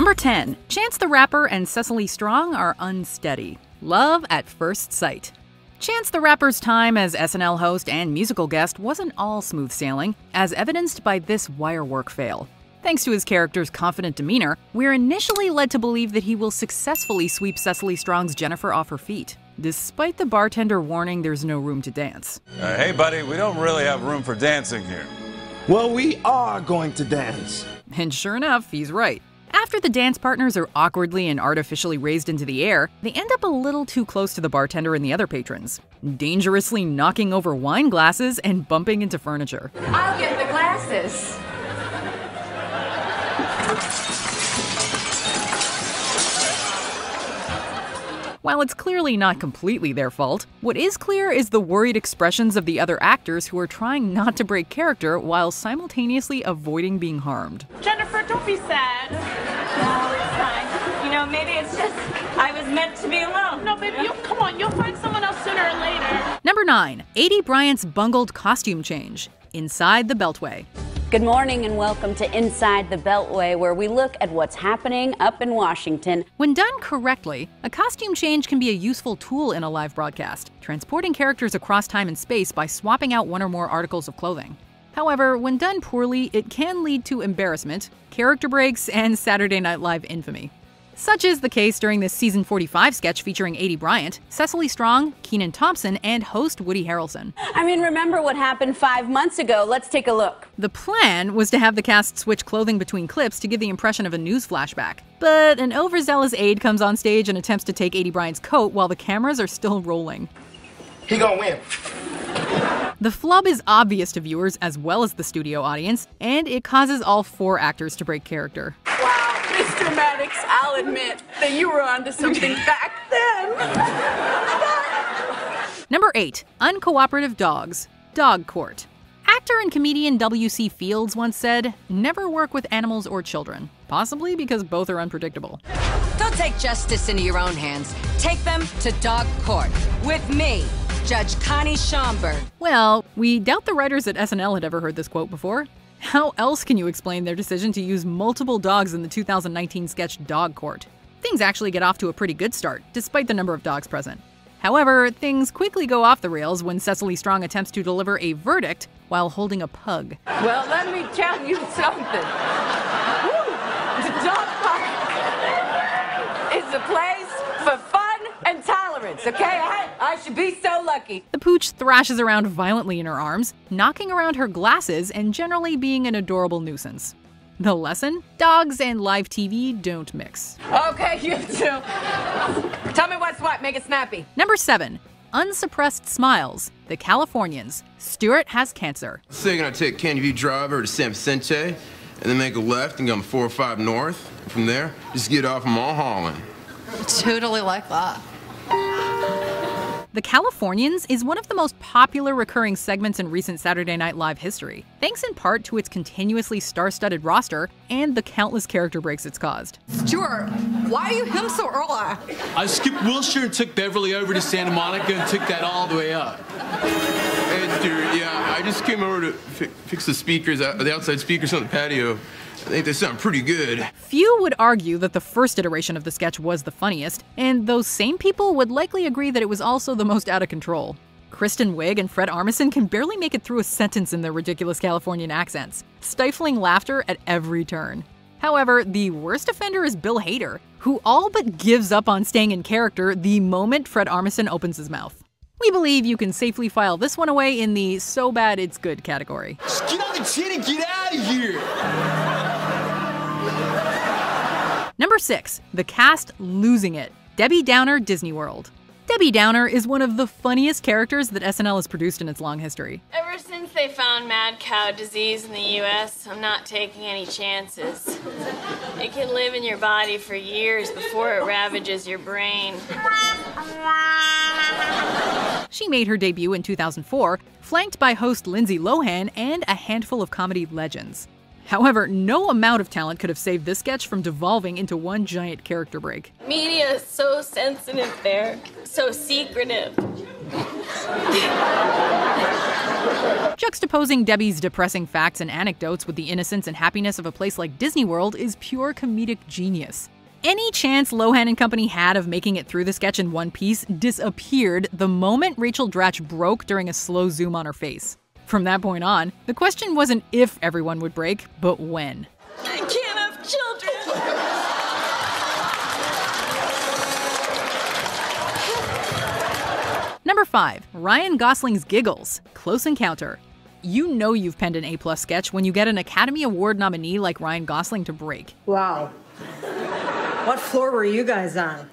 Number 10. Chance the Rapper and Cecily Strong are unsteady. Love at first sight. Chance the Rapper's time as SNL host and musical guest wasn't all smooth sailing, as evidenced by this wirework fail. Thanks to his character's confident demeanor, we're initially led to believe that he will successfully sweep Cecily Strong's Jennifer off her feet, despite the bartender warning there's no room to dance. Hey buddy, we don't really have room for dancing here. Well, we are going to dance. And sure enough, he's right. After the dance partners are awkwardly and artificially raised into the air, they end up a little too close to the bartender and the other patrons, dangerously knocking over wine glasses and bumping into furniture. I'll get the glasses. While it's clearly not completely their fault, what is clear is the worried expressions of the other actors who are trying not to break character while simultaneously avoiding being harmed. Jennifer, don't be sad. No, it's fine. You know, maybe it's just I was meant to be alone. No, baby, come on, you'll find someone else sooner or later. Number 9. A.D. Bryant's bungled costume change. Inside the Beltway. Good morning and welcome to Inside the Beltway, where we look at what's happening up in Washington. When done correctly, a costume change can be a useful tool in a live broadcast, transporting characters across time and space by swapping out one or more articles of clothing. However, when done poorly, it can lead to embarrassment, character breaks, and Saturday Night Live infamy. Such is the case during this season 45 sketch featuring A.D. Bryant, Cecily Strong, Kenan Thompson, and host Woody Harrelson. I mean, remember what happened 5 months ago. Let's take a look. The plan was to have the cast switch clothing between clips to give the impression of a news flashback. But an overzealous aide comes on stage and attempts to take A.D. Bryant's coat while the cameras are still rolling. He gonna win. The flub is obvious to viewers as well as the studio audience, and it causes all 4 actors to break character. Wow, Mr. Maddox, I'll admit that you were onto something back then. Number 8. Uncooperative dogs. Dog court. Actor and comedian W.C. Fields once said, "Never work with animals or children," possibly because both are unpredictable. Don't take justice into your own hands. Take them to dog court with me, Judge Connie Schomburg. Well, we doubt the writers at SNL had ever heard this quote before. How else can you explain their decision to use multiple dogs in the 2019 sketch Dog Court? Things actually get off to a pretty good start, despite the number of dogs present. However, things quickly go off the rails when Cecily Strong attempts to deliver a verdict while holding a pug. Well, let me tell you something. Woo! The dog park is a place for fun and tolerance, okay? I should be so lucky. The pooch thrashes around violently in her arms, knocking around her glasses and generally being an adorable nuisance. The lesson? Dogs and live TV don't mix. Okay, you two. Tell me what's what. Make it snappy. Number 7. Unsuppressed smiles. The Californians. Stuart has cancer. So you're gonna take Candy View Drive over to San Vicente, and then make a left and go 405 north. From there, just get off Mulholland. Totally like that. The Californians is one of the most popular recurring segments in recent Saturday Night Live history, thanks in part to its continuously star-studded roster and the countless character breaks it's caused. Stuart, why are you him so early? I skipped Wilshire and took Beverly over to Santa Monica and took that all the way up. Hey, Stuart, yeah, I just came over to fix the speakers, the outside speakers on the patio. I think they sound pretty good. Few would argue that the first iteration of the sketch was the funniest, and those same people would likely agree that it was also the most out of control. Kristen Wiig and Fred Armisen can barely make it through a sentence in their ridiculous Californian accents, stifling laughter at every turn. However, the worst offender is Bill Hader, who all but gives up on staying in character the moment Fred Armisen opens his mouth. We believe you can safely file this one away in the so bad it's good category. Just get on the chin and get out of here! Number 6. The cast losing it. Debbie Downer Disney World. Debbie Downer is one of the funniest characters that SNL has produced in its long history. Ever since they found mad cow disease in the U.S., I'm not taking any chances. It can live in your body for years before it ravages your brain. She made her debut in 2004, flanked by host Lindsay Lohan and a handful of comedy legends. However, no amount of talent could have saved this sketch from devolving into one giant character break. Media is so sensitive there, so secretive. Juxtaposing Debbie's depressing facts and anecdotes with the innocence and happiness of a place like Disney World is pure comedic genius. Any chance Lohan and company had of making it through the sketch in one piece disappeared the moment Rachel Dratch broke during a slow zoom on her face. From that point on, the question wasn't if everyone would break, but when. I can't have children. Number 5. Ryan Gosling's Giggles. Close Encounter. You know you've penned an A+ sketch when you get an Academy Award nominee like Ryan Gosling to break. Wow. What floor were you guys on?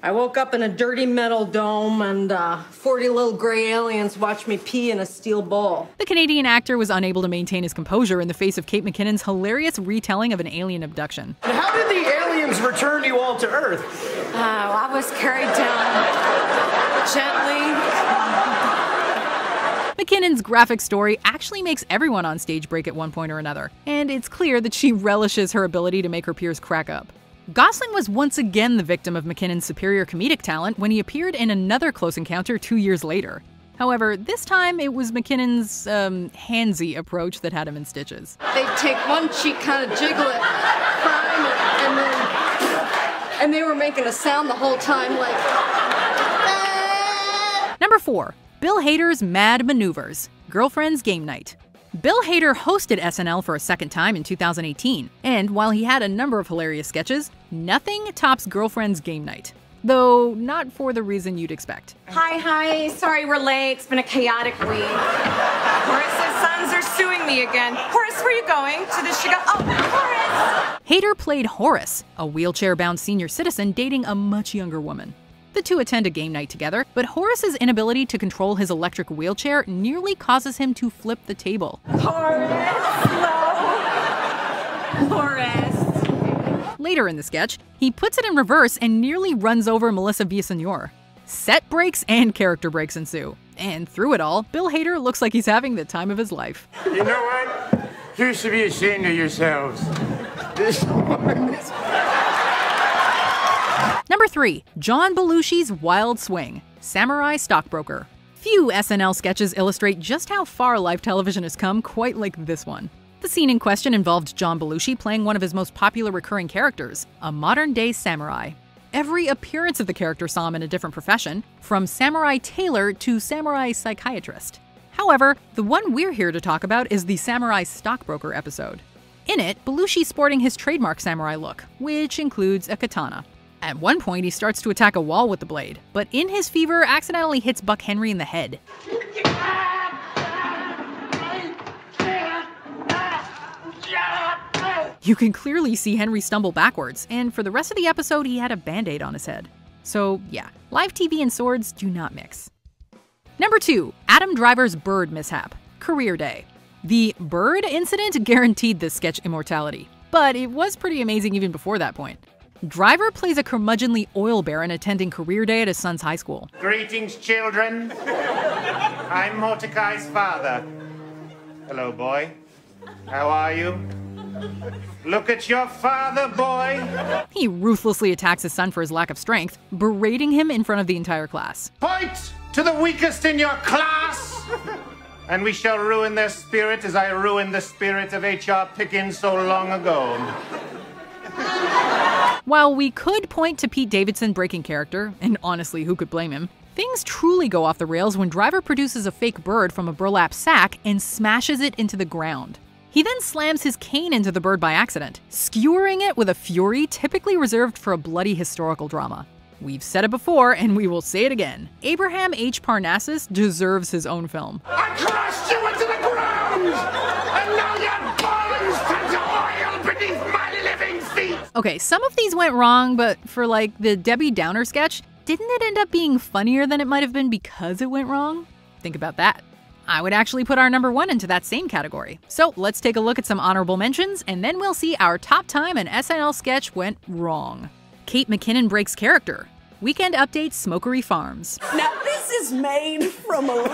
I woke up in a dirty metal dome and 40 little gray aliens watched me pee in a steel bowl. The Canadian actor was unable to maintain his composure in the face of Kate McKinnon's hilarious retelling of an alien abduction. And how did the aliens return you all to Earth? I was carried down gently. McKinnon's graphic story actually makes everyone on stage break at one point or another, and it's clear that she relishes her ability to make her peers crack up. Gosling was once again the victim of McKinnon's superior comedic talent when he appeared in another Close Encounter 2 years later. However, this time it was McKinnon's, handsy approach that had him in stitches. They'd take one cheek, kind of jiggle it, prime it, and they were making a sound the whole time like... Number 4. Bill Hader's Mad Maneuvers. Girlfriend's Game Night. Bill Hader hosted SNL for a second time in 2018, and while he had a number of hilarious sketches, nothing tops Girlfriend's Game Night. Though not for the reason you'd expect. Hi, sorry we're late. It's been a chaotic week. Horace's sons are suing me again. Horace, where are you going? To the Chicago... Oh, Horace! Hader played Horace, a wheelchair-bound senior citizen dating a much younger woman. The two attend a game night together, but Horace's inability to control his electric wheelchair nearly causes him to flip the table. Horace, slow. Horace. Later in the sketch, he puts it in reverse and nearly runs over Melissa Villaseñor. Set breaks and character breaks ensue. And through it all, Bill Hader looks like he's having the time of his life. You know what? You should be ashamed of yourselves. Number 3. John Belushi's Wild Swing. Samurai Stockbroker. Few SNL sketches illustrate just how far live television has come quite like this one. The scene in question involved John Belushi playing one of his most popular recurring characters, a modern-day samurai. Every appearance of the character saw him in a different profession, from samurai tailor to samurai psychiatrist. However, the one we're here to talk about is the Samurai Stockbroker episode. In it, Belushi's sporting his trademark samurai look, which includes a katana. At one point, he starts to attack a wall with the blade, but in his fever, accidentally hits Buck Henry in the head. You can clearly see Henry stumble backwards, and for the rest of the episode, he had a band-aid on his head. So yeah, live TV and swords do not mix. Number 2. Adam Driver's bird mishap. Career Day. The bird incident guaranteed this sketch immortality, but it was pretty amazing even before that point. Driver plays a curmudgeonly oil baron attending career day at his son's high school. Greetings, children. I'm Mordecai's father. Hello, boy. How are you? Look at your father, boy. He ruthlessly attacks his son for his lack of strength, berating him in front of the entire class. Point to the weakest in your class, and we shall ruin their spirit as I ruined the spirit of H.R. Pickens so long ago. While we could point to Pete Davidson breaking character, and honestly, who could blame him, things truly go off the rails when Driver produces a fake bird from a burlap sack and smashes it into the ground. He then slams his cane into the bird by accident, skewering it with a fury typically reserved for a bloody historical drama. We've said it before, and we will say it again. Abraham H. Parnassus deserves his own film. I crushed you into the ground, and now your bones turn to oil beneath my living feet. Okay, some of these went wrong, but for like the Debbie Downer sketch, didn't it end up being funnier than it might have been because it went wrong? Think about that. I would actually put our number 1 into that same category. So let's take a look at some honorable mentions, and then we'll see our top time an SNL sketch went wrong. Kate McKinnon breaks character. Weekend Update Smokery Farms. Now this is made from a little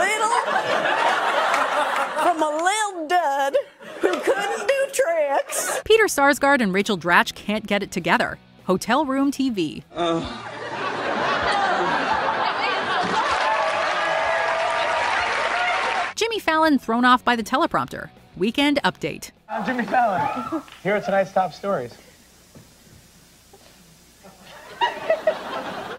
dud who couldn't do tricks. Peter Sarsgaard and Rachel Dratch can't get it together. Hotel Room TV. Fallon thrown off by the teleprompter. Weekend update. I'm Jimmy Fallon. Here are tonight's top stories.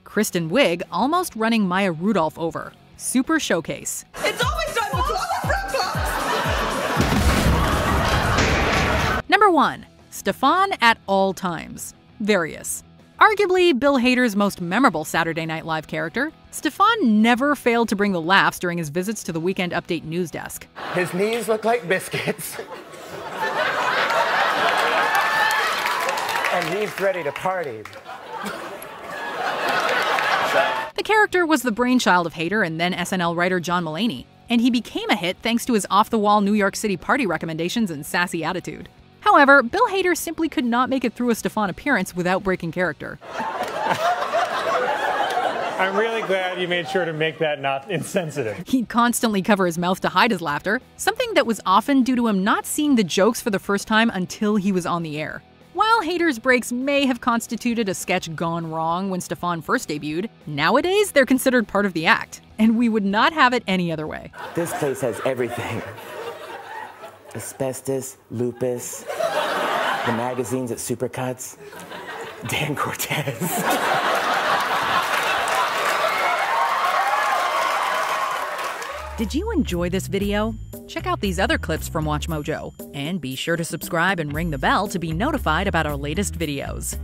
Kristen Wiig almost running Maya Rudolph over. Super showcase. It's always time for flip-flops. Number 1. Stefan at all times. Various. Arguably Bill Hader's most memorable Saturday Night Live character, Stefan never failed to bring the laughs during his visits to the Weekend Update news desk. His knees look like biscuits. And he's ready to party. The character was the brainchild of Hader and then SNL writer John Mulaney, and he became a hit thanks to his off-the-wall New York City party recommendations and sassy attitude. However, Bill Hader simply could not make it through a Stefan appearance without breaking character. I'm really glad you made sure to make that not insensitive. He'd constantly cover his mouth to hide his laughter, something that was often due to him not seeing the jokes for the first time until he was on the air. While Hader's breaks may have constituted a sketch gone wrong when Stefan first debuted, nowadays they're considered part of the act, and we would not have it any other way. This place has everything. Asbestos, lupus, the magazines at Supercuts, Dan Cortez. Did you enjoy this video? Check out these other clips from WatchMojo, and be sure to subscribe and ring the bell to be notified about our latest videos.